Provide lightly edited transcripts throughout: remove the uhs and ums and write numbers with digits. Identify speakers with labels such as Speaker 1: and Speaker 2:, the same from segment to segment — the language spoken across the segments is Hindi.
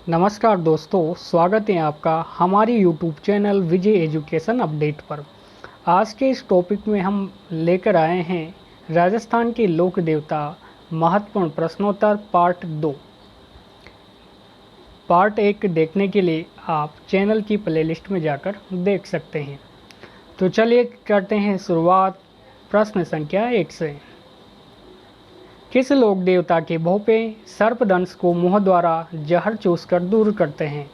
Speaker 1: नमस्कार दोस्तों, स्वागत है आपका हमारी YouTube चैनल विजय एजुकेशन अपडेट पर। आज के इस टॉपिक में हम लेकर आए हैं राजस्थान के लोक देवता महत्वपूर्ण प्रश्नोत्तर पार्ट 2। पार्ट 1 देखने के लिए आप चैनल की प्लेलिस्ट में जाकर देख सकते हैं। तो चलिए करते हैं शुरुआत प्रश्न संख्या 1 से। किस लोक देवता के भोपे सर्पदंश को मुंह द्वारा जहर चूसकर दूर करते हैं?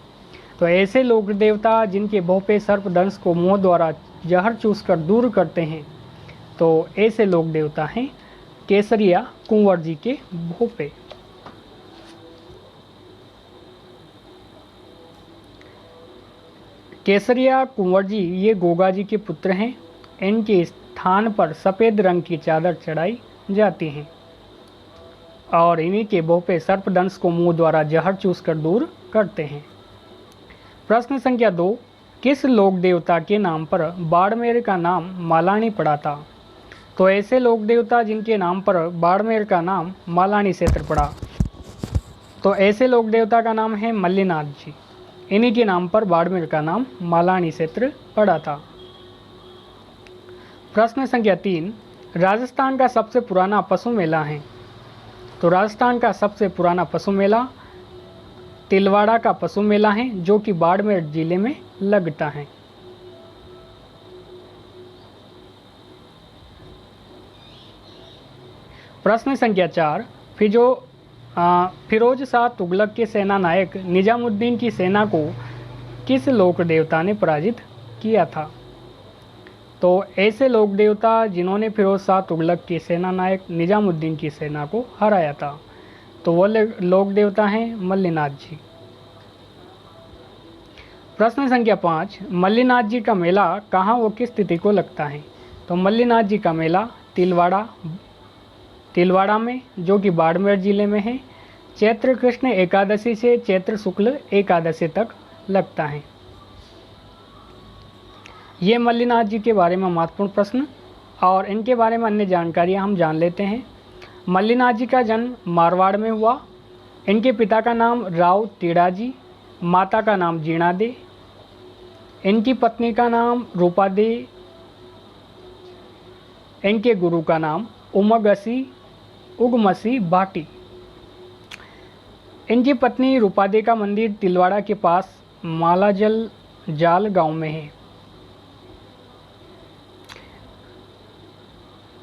Speaker 1: तो ऐसे लोक देवता जिनके भोपे सर्पदंश को मुंह द्वारा जहर चूसकर दूर करते हैं, तो ऐसे लोक देवता हैं केसरिया कुंवर जी के भोपे। केसरिया कुंवर जी ये गोगा जी के पुत्र हैं। इनके स्थान पर सफ़ेद रंग की चादर चढ़ाई जाती है और इन्हीं के भोपे सर्पदंश को मुंह द्वारा जहर चूसकर दूर करते हैं। प्रश्न संख्या 2, किस लोक देवता के नाम पर बाड़मेर का नाम मालानी पड़ा था? तो ऐसे लोक देवता जिनके नाम पर बाड़मेर का नाम मालानी क्षेत्र पड़ा, तो ऐसे लोक देवता का नाम है मल्लीनाथ जी। इन्हीं के नाम पर बाड़मेर का नाम मालानी क्षेत्र पड़ा था। प्रश्न संख्या 3, राजस्थान का सबसे पुराना पशु मेला है? तो राजस्थान का सबसे पुराना पशु मेला तिलवाड़ा का पशु मेला है, जो कि बाड़मेर जिले में लगता है। प्रश्न संख्या 4, फिरोज शाह तुगलक के सेना नायक निजामुद्दीन की सेना को किस लोक देवता ने पराजित किया था? तो ऐसे लोक देवता जिन्होंने फिरोज शाह तुगलक के सेना नायक निजामुद्दीन की सेना को हराया था, तो वो लोक देवता हैं मल्लीनाथ जी। प्रश्न संख्या 5, मल्लीनाथ जी का मेला कहाँ व किस तिथि को लगता है? तो मल्लीनाथ जी का मेला तिलवाड़ा में, जो कि बाड़मेर जिले में है, चैत्र कृष्ण एकादशी से चैत्र शुक्ल एकादशी तक लगता है। ये मल्लीनाथ जी के बारे में महत्वपूर्ण प्रश्न और इनके बारे में अन्य जानकारियाँ हम जान लेते हैं। मल्लीनाथ जी का जन्म मारवाड़ में हुआ। इनके पिता का नाम राव तीड़ाजी, माता का नाम जीणा दे, इनकी पत्नी का नाम रूपा दे, इनके गुरु का नाम उगमसी भाटी। इनकी पत्नी रूपा दे का मंदिर तिलवाड़ा के पास मालाजल जाल गांव में है।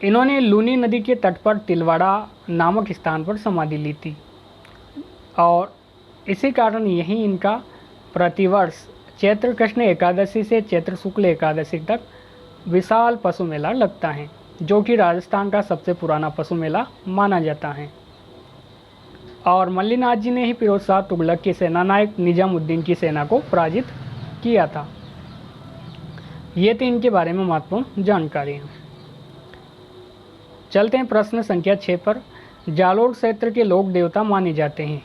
Speaker 1: इन्होंने लूनी नदी के तट पर तिलवाड़ा नामक स्थान पर समाधि ली थी और इसी कारण यहीं इनका प्रतिवर्ष चैत्र कृष्ण एकादशी से चैत्र शुक्ल एकादशी तक विशाल पशु मेला लगता है, जो कि राजस्थान का सबसे पुराना पशु मेला माना जाता है। और मल्लीनाथ जी ने ही फिरोज शाह तुगलक के सेना नायक निजामुद्दीन की सेना को पराजित किया था। ये थी इनके बारे में महत्वपूर्ण जानकारी। चलते हैं प्रश्न संख्या 6 पर। जालोर क्षेत्र के लोक देवता माने जाते हैं?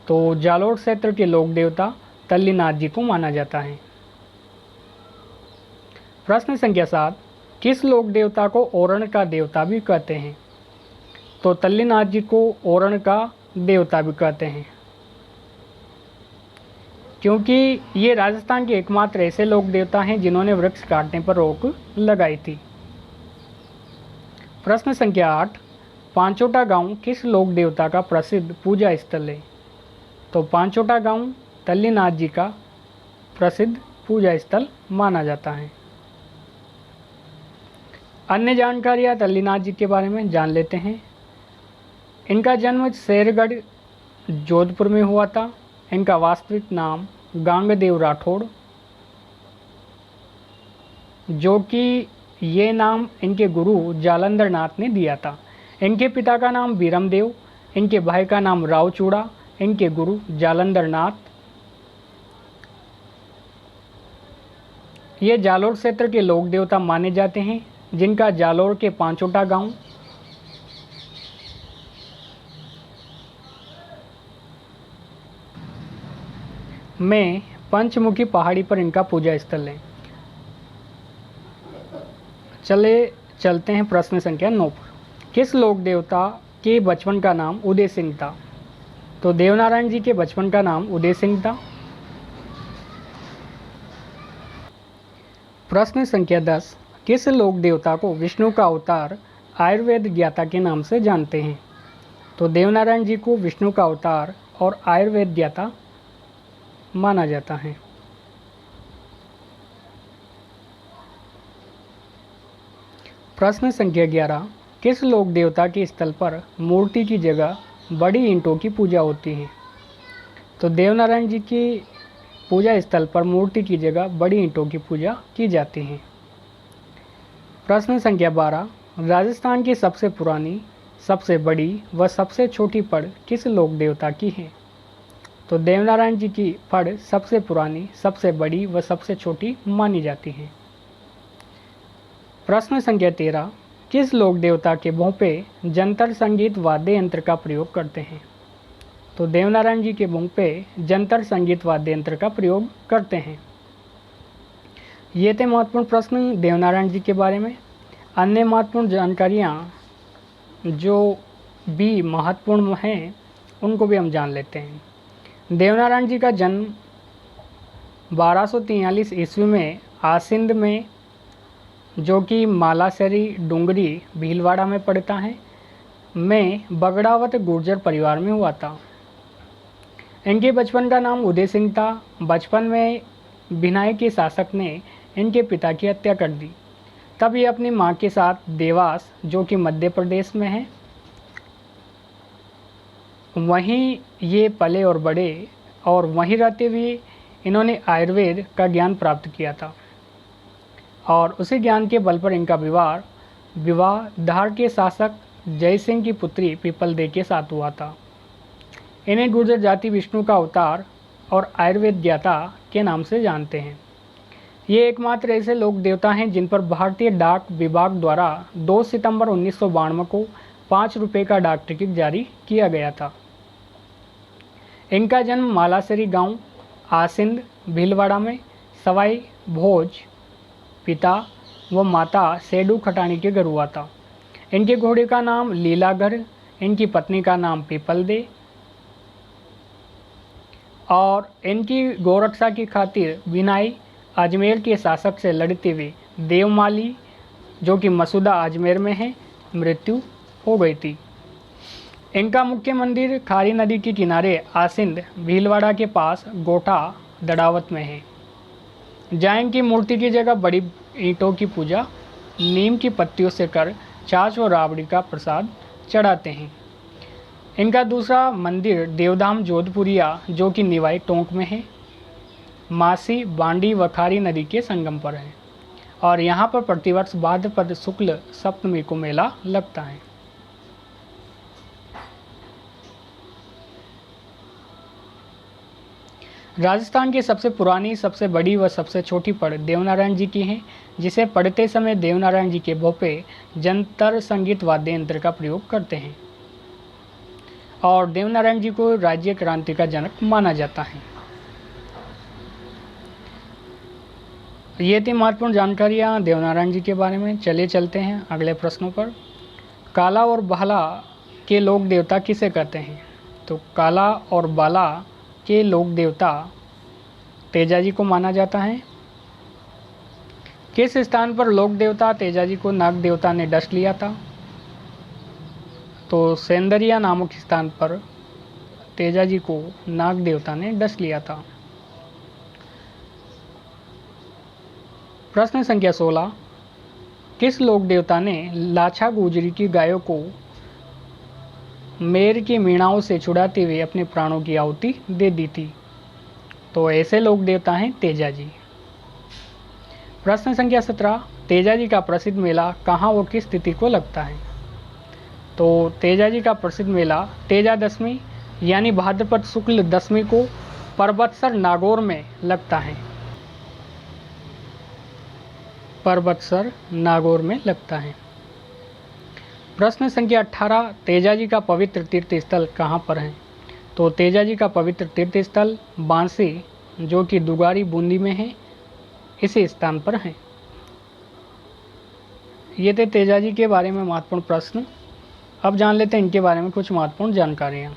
Speaker 1: तो जालोर क्षेत्र के लोक देवता तल्लीनाथ जी को माना जाता है। प्रश्न संख्या 7, किस लोक देवता को ओरण का देवता भी कहते हैं? तो तल्लीनाथ जी को ओरण का देवता भी कहते हैं, क्योंकि ये राजस्थान के एकमात्र ऐसे लोक देवता हैं जिन्होंने वृक्ष काटने पर रोक लगाई थी। प्रश्न संख्या 8, पांचोटा गांव किस लोक देवता का प्रसिद्ध पूजा स्थल है? तो पांचोटा गांव तल्लीनाथ जी का प्रसिद्ध पूजा स्थल माना जाता है। अन्य जानकारियाँ तल्लीनाथ जी के बारे में जान लेते हैं। इनका जन्म शेरगढ़ जोधपुर में हुआ था। इनका वास्तविक नाम गांगदेव राठौड़, जो कि ये नाम इनके गुरु जालंधर नाथ ने दिया था। इनके पिता का नाम बीरमदेव, इनके भाई का नाम रावचूड़ा, इनके गुरु जालंधर नाथ। ये जालोर क्षेत्र के लोक देवता माने जाते हैं, जिनका जालोर के पांचोटा गांव में पंचमुखी पहाड़ी पर इनका पूजा स्थल है। चलते हैं प्रश्न संख्या 9 पर। किस लोक देवता के बचपन का नाम उदय सिंह था? तो देवनारायण जी के बचपन का नाम उदय सिंह था। प्रश्न संख्या 10, किस लोक देवता को विष्णु का अवतार आयुर्वेद ज्ञाता के नाम से जानते हैं? तो देवनारायण जी को विष्णु का अवतार और आयुर्वेद ज्ञाता माना जाता है। प्रश्न संख्या 11, किस लोक देवता के स्थल पर मूर्ति की जगह बड़ी ईंटों की पूजा होती है? तो देवनारायण जी की पूजा स्थल पर मूर्ति की जगह बड़ी ईंटों की पूजा की जाती है। प्रश्न संख्या 12, राजस्थान की सबसे पुरानी, सबसे बड़ी व सबसे छोटी पड़ किस लोक देवता की है? तो देवनारायण जी की पड़ सबसे पुरानी, सबसे बड़ी व सबसे छोटी मानी जाती है। प्रश्न संख्या 13, किस लोक देवता के मुंह पे जंतर संगीत वाद्य यंत्र का प्रयोग करते हैं? तो देवनारायण जी के मुंह पे जंतर संगीत वाद्य यंत्र का प्रयोग करते हैं। ये थे महत्वपूर्ण प्रश्न देवनारायण जी के बारे में। अन्य महत्वपूर्ण जानकारियाँ जो भी महत्वपूर्ण हैं उनको भी हम जान लेते हैं। देवनारायण जी का जन्म 1243 ईस्वी में आसिंद में, जो कि मालासरी डूंगरी भीलवाड़ा में पड़ता है, में बगड़ावत गुर्जर परिवार में हुआ था। इनके बचपन का नाम उदय सिंह था। बचपन में भिनाई के शासक ने इनके पिता की हत्या कर दी। तब ये अपनी मां के साथ देवास, जो कि मध्य प्रदेश में है, वहीं ये पले और बड़े, और वहीं रहते हुए इन्होंने आयुर्वेद का ज्ञान प्राप्त किया था और उसी ज्ञान के बल पर इनका विवाह धार के शासक जय सिंह की पुत्री पीपल दे के साथ हुआ था। इन्हें गुर्जर जाति विष्णु का अवतार और आयुर्वेद ज्ञाता के नाम से जानते हैं। ये एकमात्र ऐसे लोक देवता हैं जिन पर भारतीय डाक विभाग द्वारा 2 सितंबर 1992 को 5 रुपये का डाक टिकट जारी किया गया था। इनका जन्म मालासरी गांव आसिंद भीलवाड़ा में सवाई भोज पिता व माता सेडू खटानी के घर हुआ था। इनके घोड़े का नाम लीलागर, इनकी पत्नी का नाम पीपल दे, और इनकी गोरक्षा की खातिर विनाई अजमेर के शासक से लड़ते हुए देवमाली, जो कि मसूदा अजमेर में है, मृत्यु हो गई थी। इनका मुख्य मंदिर खारी नदी के किनारे आसिंद भीलवाड़ा के पास गोठा दड़ावत में है, जहाँ इनकी मूर्ति की जगह बड़ी ईंटों की पूजा नीम की पत्तियों से कर छाछ और राबड़ी का प्रसाद चढ़ाते हैं। इनका दूसरा मंदिर देवधाम जोधपुरिया, जो कि निवाई टोंक में है, मासी बांडी व खारी नदी के संगम पर है, और यहाँ पर प्रतिवर्ष भाद्रपद शुक्ल सप्तमी को मेला लगता है। राजस्थान की सबसे पुरानी, सबसे बड़ी व सबसे छोटी पड़ देवनारायण जी की है, जिसे पढ़ते समय देवनारायण जी के भोपे जंतर संगीत वाद्य यंत्र का प्रयोग करते हैं, और देवनारायण जी को राज्य क्रांति का जनक माना जाता है। ये थी महत्वपूर्ण जानकारियाँ देवनारायण जी के बारे में। चलिए चलते हैं अगले प्रश्नों पर। काला और बाला के लोक देवता किसे कहते हैं? तो काला और बाला के लोक देवता तेजाजी को माना जाता है। किस स्थान पर लोक देवता तेजाजी को नाग देवता ने डस लिया था? तो सेंदरिया नामक स्थान पर तेजाजी को नाग देवता ने डस लिया था। प्रश्न संख्या 16, किस लोक देवता ने लाछा गुजरी की गायों को मेर की मीणाओं से छुड़ाते हुए अपने प्राणों की आहुति दे दी थी? तो ऐसे लोक देवता हैं तेजाजी। प्रश्न संख्या 17, तेजाजी का प्रसिद्ध मेला कहाँ व किस तिथि को लगता है? तो तेजाजी का प्रसिद्ध मेला तेजा दशमी यानी भाद्रपद शुक्ल दशमी को परबतसर नागौर में लगता है। परबतसर नागौर में लगता है। प्रश्न संख्या 18, तेजाजी का पवित्र तीर्थ स्थल कहाँ पर है? तो तेजाजी का पवित्र तीर्थ स्थल बांसी, जो कि दुगारी बूंदी में है, इसी स्थान पर है। ये थे तेजाजी के बारे में महत्वपूर्ण प्रश्न। अब जान लेते हैं इनके बारे में कुछ महत्वपूर्ण जानकारियाँ।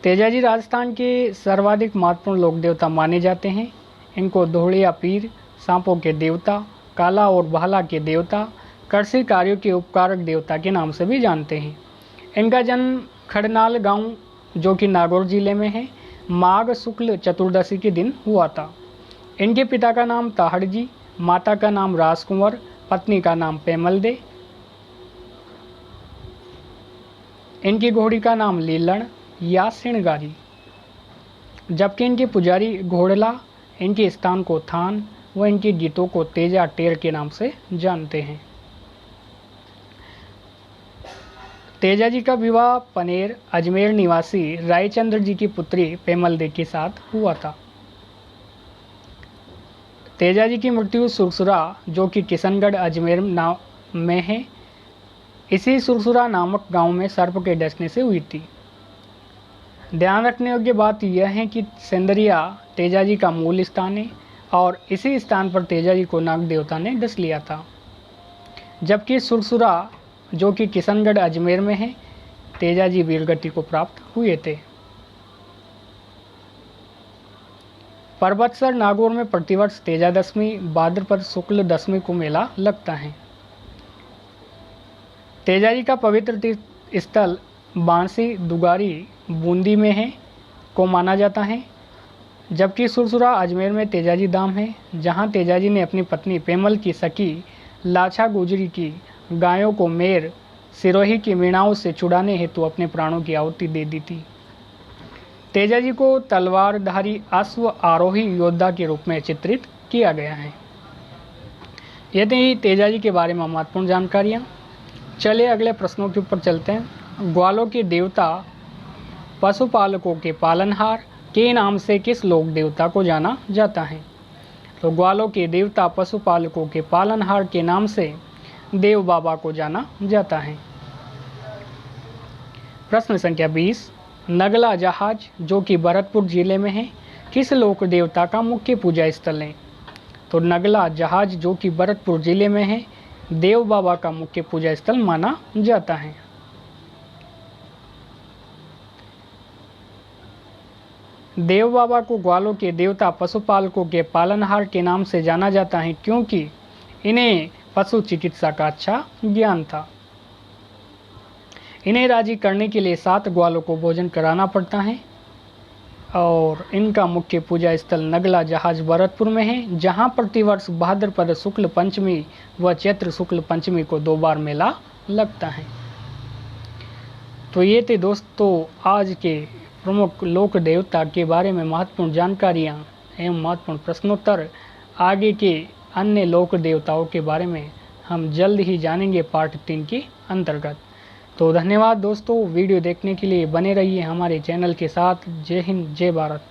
Speaker 1: तेजाजी राजस्थान के सर्वाधिक महत्वपूर्ण लोक देवता माने जाते हैं। इनको दोहड़िया पीर, सांपों के देवता, काला और भाला के देवता, कृषि कार्यों के उपकारक देवता के नाम से भी जानते हैं। इनका जन्म खड़नाल गांव जो कि नागौर जिले में है, माघ शुक्ल चतुर्दशी के दिन हुआ था। इनके पिता का नाम ताहड़जी, माता का नाम राजकुंवर, पत्नी का नाम पेमलदे। इनकी घोड़ी का नाम लीलण या सिणगारी, जबकि इनके पुजारी घोड़ला इनके स्थान को थान व इनके गीतों को तेजा टेर के नाम से जानते हैं। तेजाजी का विवाह पनेर अजमेर निवासी रायचंद्र जी की पुत्री पेमलदे के साथ हुआ था। तेजाजी की मृत्यु सुरसुरा जो कि किशनगढ़ अजमेर में है, इसी सुरसुरा नामक गांव में सर्प के डसने से हुई थी। ध्यान रखने योग्य बात यह है कि सेंदरिया तेजाजी का मूल स्थान है और इसी स्थान पर तेजाजी को नाग देवता ने डस लिया था, जबकि सुरसुरा जो कि किशनगढ़ अजमेर में है, तेजाजी वीरगति को प्राप्त हुए थे। पर्वतसर नागौर में प्रतिवर्ष तेजादशमी भाद्रपद शुक्ल दशमी को मेला लगता है। तेजाजी का पवित्र तीर्थ स्थल बांसी दुगारी बूंदी में है को माना जाता है, जबकि सुरसुरा अजमेर में तेजाजी धाम है, जहां तेजाजी ने अपनी पत्नी पेमल की सखी लाछा गुजरी की गायों को मेर सिरोही की मीणाओं से छुड़ाने हेतु अपने प्राणों की आहुति दे दी थी। तेजाजी को तलवारधारी अश्व आरोही योद्धा के रूप में चित्रित किया गया है। ये थी तेजाजी के बारे में महत्वपूर्ण जानकारियाँ। चलिए अगले प्रश्नों के ऊपर चलते हैं। ग्वालों के देवता पशुपालकों के पालनहार के नाम से किस लोक देवता को जाना जाता है? तो ग्वालों के देवता पशुपालकों के पालनहार के नाम से देव बाबा को जाना जाता है। प्रश्न संख्या 20, नगला जहाज जो कि भरतपुर जिले में है, किस लोक देवता का मुख्य पूजा स्थल है? तो नगला जहाज जो कि भरतपुर जिले में है, देव बाबा का मुख्य पूजा स्थल माना जाता है। देव बाबा को ग्वालों के देवता पशुपालकों के पालनहार के नाम से जाना जाता है क्योंकि इन्हें पशु चिकित्सा का अच्छा ज्ञान था। इन्हें राजी करने के लिए 7 ग्वालों को भोजन कराना पड़ता है और इनका मुख्य पूजा स्थल नगला जहाज भरतपुर में है, जहां प्रतिवर्ष भाद्रपद शुक्ल पंचमी व चैत्र शुक्ल पंचमी को 2 बार मेला लगता है। तो ये थे दोस्तों आज के प्रमुख लोक देवता के बारे में महत्वपूर्ण जानकारियाँ एवं महत्वपूर्ण प्रश्नोत्तर। आगे के अन्य लोक देवताओं के बारे में हम जल्द ही जानेंगे पार्ट 3 के अंतर्गत। तो धन्यवाद दोस्तों, वीडियो देखने के लिए बने रहिए हमारे चैनल के साथ। जय हिंद, जय भारत।